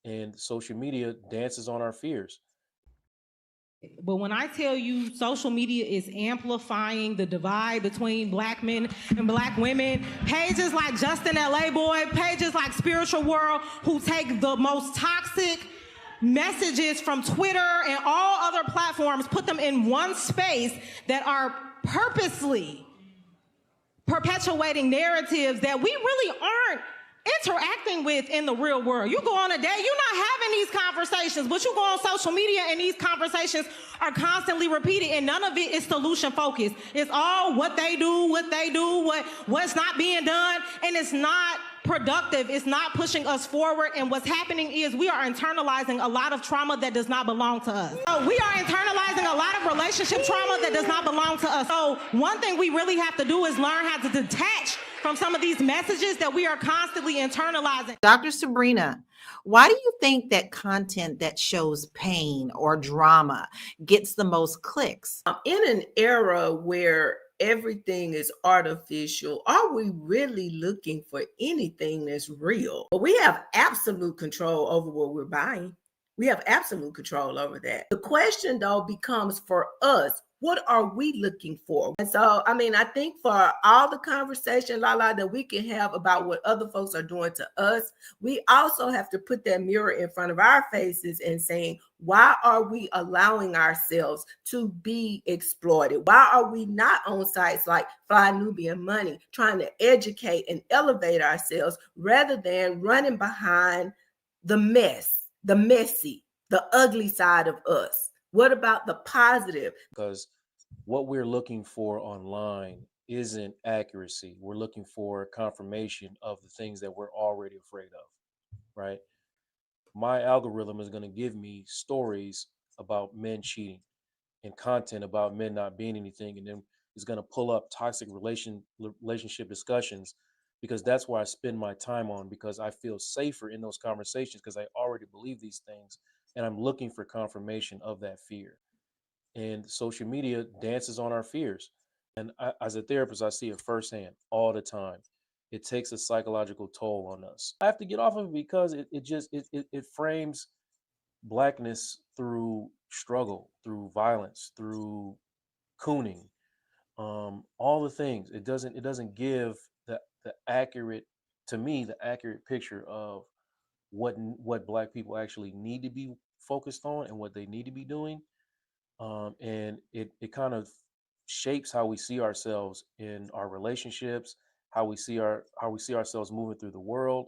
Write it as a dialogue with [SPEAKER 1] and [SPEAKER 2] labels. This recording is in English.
[SPEAKER 1] And social media dances on our fears.
[SPEAKER 2] But when I tell you social media is amplifying the divide between black men and black women, pages like Justin LA Boy, pages like Spiritual World, who take the most toxic messages from Twitter and all other platforms, put them in one space that are purposely perpetuating narratives that we really aren't interacting with in the real world. You go on a day, you're not having these conversations, but you go on social media and these conversations are constantly repeated, and none of it is solution focused. It's all what they do, what's not being done, and it's not productive. It's not pushing us forward. And what's happening is we are internalizing a lot of trauma that does not belong to us. So we are internalizing a lot of relationship trauma that does not belong to us. So one thing we really have to do is learn how to detach from some of these messages that we are constantly internalizing.
[SPEAKER 3] Dr. Sabrina, why do you think that content that shows pain or drama gets the most clicks?
[SPEAKER 4] In an era where everything is artificial, are we really looking for anything that's real? But we have absolute control over what we're buying. We have absolute control over that. The question, though, becomes for us, what are we looking for? And so, I think for all the conversation, Lala, that we can have about what other folks are doing to us, we also have to put that mirror in front of our faces and saying, why are we allowing ourselves to be exploited? Why are we not on sites like Fly Nubian Money trying to educate and elevate ourselves rather than running behind the mess, the messy, the ugly side of us? What about the positive?
[SPEAKER 1] Because what we're looking for online isn't accuracy. We're looking for confirmation of the things that we're already afraid of, right? My algorithm is going to give me stories about men cheating and content about men not being anything, and then it's going to pull up toxic relationship discussions, because that's where I spend my time on, because I feel safer in those conversations because I already believe these things, and I'm looking for confirmation of that fear. And social media dances on our fears. And as a therapist, I see it firsthand all the time. It takes a psychological toll on us. I have to get off of it because it frames blackness through struggle, through violence, through cooning, all the things. It doesn't give the accurate, to me, the accurate picture of what black people actually need to be focused on and what they need to be doing. And it kind of shapes how we see ourselves in our relationships, how we see ourselves moving through the world.